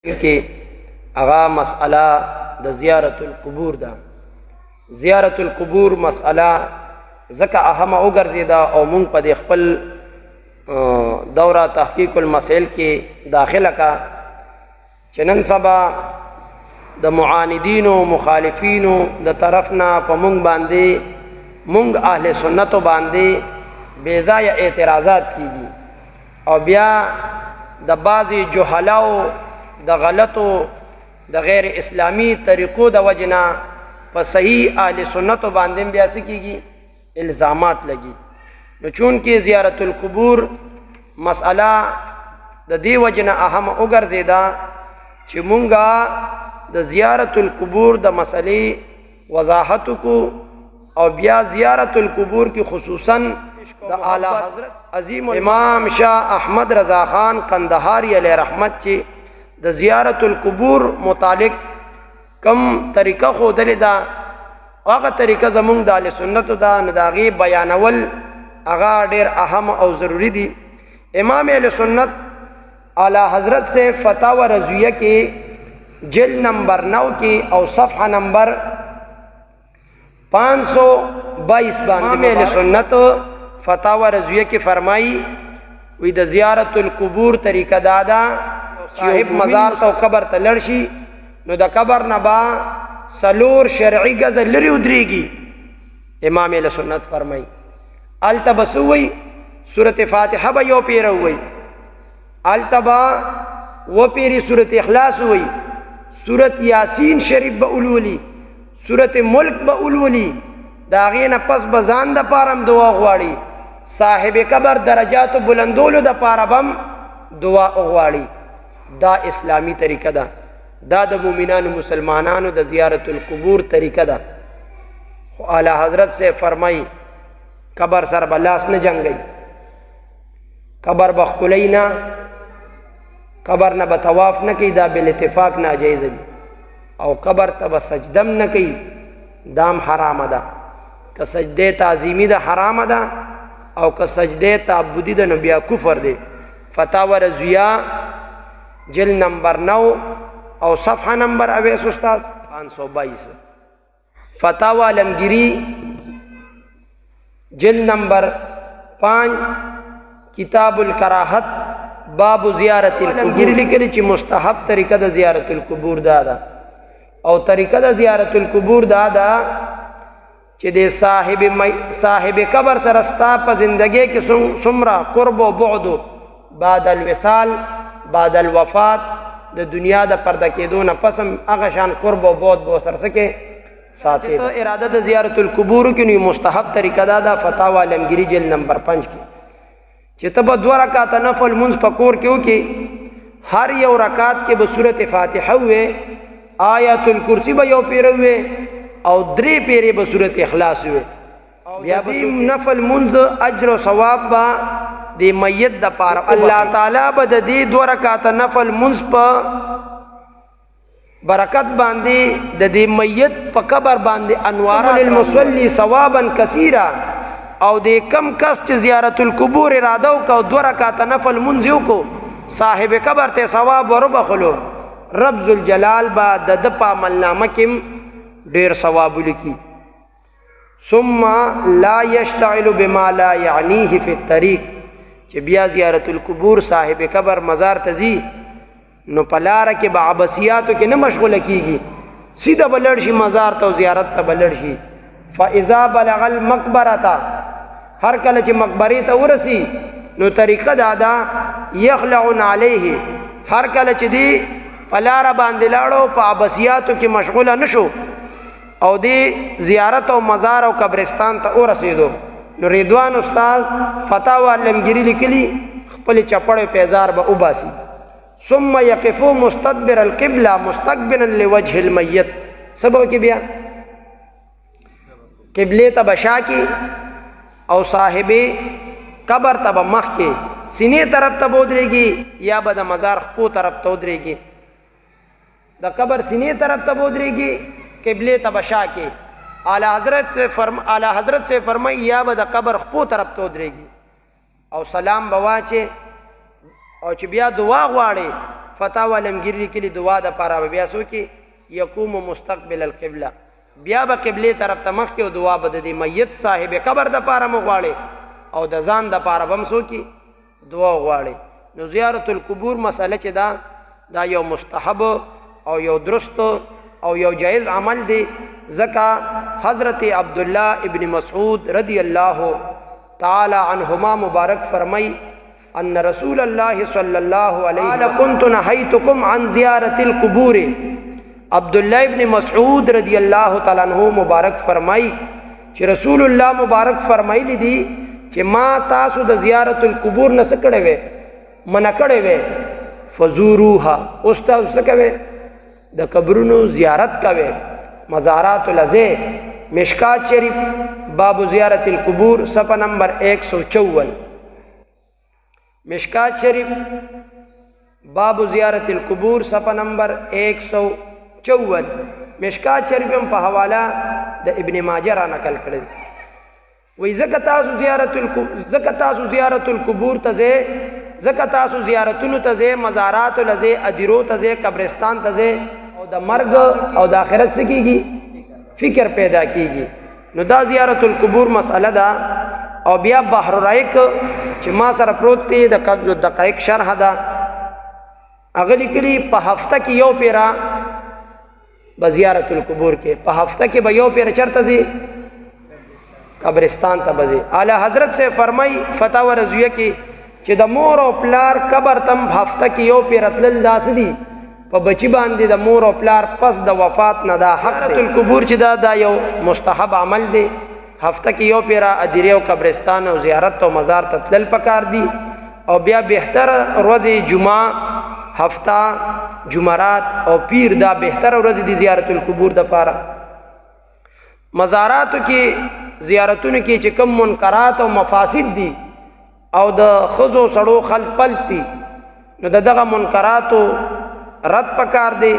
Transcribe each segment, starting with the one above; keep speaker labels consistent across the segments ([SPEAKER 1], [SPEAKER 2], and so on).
[SPEAKER 1] کہ اغا مسئلہ د زیارت القبور دا زیارت القبور مسئلہ زکا اہم اوگرزیدا او مونگ پا دی خپل دورہ تحقیق المسائل کی داخلہ کا چنن سبا د معاندین و مخالفین د طرفنا پا مونگ باندے مونگ اہل سنت باندے بیزا یا اعتراضات کی گی او بیا د بعضی جہلاو د غلطو د غیر اسلامی طریقو د وجنا په صحیح اهل سنت باندې بیا سکیږي الزامات لگی نو چون کې زیارت القبور مسئلہ د دې وجنا اهم وګرځیدا چې مونږه د زیارت القبور د مسئلې وضاحت کو او بیا زیارت القبور کی خصوصا د اعلی حضرت عظیم امام شاہ احمد رضا خان قندهاری علیہ رحمت چې د زیارت القبور متعلق کم طریقہ خودل دا هغه طریقہ زمونږ د اهل سنت دا نداغي بیانول هغه ډیر اهم او ضروری دی امام اهل سنت اعلی حضرت سے فتاوی رضویہ کے جلد نمبر 9 کی او صفحہ نمبر 522 امام اہل سنت فتاوی رضویہ کی فرمائی وی د زیارت القبور طریقہ دادا صاحب مزار تو قبر تلرشی نو دا قبر نبا سلور شرعی گز لری ادریگی امام اہل سنت فرمائی التبسوی سورت فاتحہ با یو پیر ہوئی التبا وہ پیری سورت اخلاص ہوئی سورت یاسین شریف با اولولی سورت ملک با اولولی داغین پس بزان دا پارم دعا غواری صاحب قبر درجات بلندولو دا پاربم دعا غواری دا اسلامی طریقہ دا دا دا مومنان مسلمانانو دا زیارت القبور طریقہ دا اعلی حضرت سے فرمائی قبر سر بلاس نہ جنگ گئی قبر بخکلینا قبر نہ بتواف نہ کی دا بالاتفاق ناجائز دی او قبر تب سجدم نہ کی دام حرام دا کہ سجدے تعظیمی دا حرام دا او کہ سجدے تعبدی دا نبیا کفر دے فتاوی رضویہ جلد نمبر 9 او صفحہ نمبر اویس استاذ 522 فتاوی علمگیری جلد نمبر 5 کتاب الکراہت باب زیارت القبور لکلی چی مستحب طریقہ دا زیارت القبور دادا او طریقہ دا زیارت القبور دادا چی دے صاحب قبر سرستا پا زندگی کی سمرہ قرب و بعد بعد الوصال بعد الوفات دا دنیا دا پردہ کے دون پسم اغشان قرب و بعد بو سر سکے ساتھے تو ارادہ دا زیارت القبور کی مستحب طریقہ دادا فتاوی علمگیری جلد نمبر 5 کی چی تب 2 رکعت نفل منز پکور کیوں کی ہر یو رکعت کے بصورت فاتحہ ہوئے آیت الکرسی با یو پیر ہوئے او 3 پیرے بصورت اخلاص ہوئے یا دی نفل منز اجر و ثواب با دی میت دا پارا اللہ تعالیٰ با دی 2 رکعت نفل منز پا برکت باندے دا دی میت پا قبر باندے انوارا للمصولی ثوابا کثیرا او دے کم کس چی زیارت القبور ارادو کا 2 رکعت نفل منزیو کو صاحب قبر تے ثواب و رب خلو رب ذوالجلال با ددپا ملنامہ کم دیر ثواب لکی ثم لا یشتعل بما لا یعنیه فی الطریق چی بیا زیارت القبور صاحب قبر مزار تزی نو پلارا کے با عباسیاتو کے نمشغول کی گی سیدھا بلڑشی مزار تو زیارت تا بلڑشی فَإِذَا بَلَغَ الْمَقْبَرَةَ ہر کل چی مقبری تا ورسی نو طریقہ دادا یخلعن علیہ ہر کل چی دی پلارا باندلاڑو پا عباسیاتو کی مشغولہ نشو او دی زیارت و مزار و قبرستان تا ورسیدو نو ریدوان استاذ فتاوی علمگیری لکلی خپل چپڑ پیزار با اباسی ثم یقفو مستدبر القبلہ مستقبلا لوجہ المیت سبو کی بیا قبلے تب شا کی او صاحب قبر تب مخ کے سینے طرف تب ادرے گی یا با دا مزار خپو طرف تب ادرے گی دا قبر سینے طرف تب ادرے گی قبلے تب شا کے اعلی حضرت سے فرمائی یا با دا قبر خپو طرف تب ادرے گی او سلام بواچے او چی بیا دعا غواڑے فتاوی علمگیری کلی دعا د پاره بیا سو کې یقوم مستقبل القبله بیا به قبله طرف ته مخ کې او دعا به د میت صاحب قبر د پاره مو غواړي او د ځان د پاره بم سو کې دعا غواړي. نو زیارت القبور مسله چې دا یو مستحب او یو درست او یو جائز عمل دی. ځکه حضرت عبداللہ ابن مسعود رضی اللہ تعالی عنہما مبارک فرمائی ان رسول اللہ صلی اللہ علیہ وسلم كنت نهیتکم عن زیارت القبور. عبداللہ ابن مسعود رضی اللہ تعالی عنہ مبارک فرمائی چې رسول الله مبارک فرمایلی دی چې ما تاسو د زیارت القبور نه څه کړی وی منع کړی وی فزوروها اوس تاسو څه کوئ د قبرونو زیارت کوئ. مزارات العزیز مشکات شریف باب زیارت القبور صفحہ نمبر 154. مشکات شریف باب زیارت القبور صفحہ نمبر 154. مشکات شریف هم په حوالہ د ابن ماجه را نقل کړی وی زکه تاسو زیارت القبور ته ځئ زکه تاسو زیارتونو ته ځئ مزارات العزیز ادیرو ته ځئ قبرستان ته ځئ او د مرګ او د آخرت څه کیږي فکر پیدا کیږي. نو دا زیارت القبور مسئله ده. او بیا بحر رائق چې ما سره پروت دی د دقایق شرح ده هغه لیکلي په هفته کې یو پیرا به زیارت القبور کې په هفته کې به یو پیرا چرته ځي قبرستان ته به ځي. اعلی حضرت سے فرمای فتاوی رضویہ کې چې د مور او پلار قبر تم هفته کې یو پیرا تلل داسې دي په بچی باندې د مور او پلار پس د وفات نه دا حضرت القبور چې دا یو مستحب عمل دی. هفته کې یو پیرا ادیره او قبرستان او زیارت او مزار ته تلل پکار دی. او بیا بهتر ورځې جمعه هفته جمعرات او پیر دا بهتر ورځې دی زیارت القبور د پاره. مزاراتو کې زیارتونو کې چې کم منکرات او مفاسد دي او د خزو سړو خلط پلت دي نو دغه منکراتو رد پکار دی.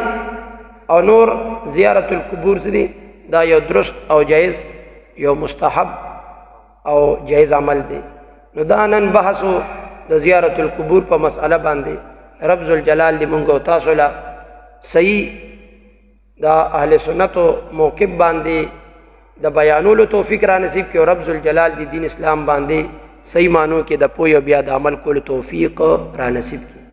[SPEAKER 1] او نور زیارت القبور دی دا یو درست او جائز یو مستحب او جائز عمل دی. نو دا نن بحثو د زیارت القبور په مسئله باندې رب ذوالجلال دی مونږ او تاسو له صحیح دا اهل سنت موقف باندې د بیانولو توفیق را نصیب کړي او رب ذوالجلال دی دین اسلام باندې صحیح معنو کې د پوهې او بیا د عمل کولو توفیق را نصیب کړي.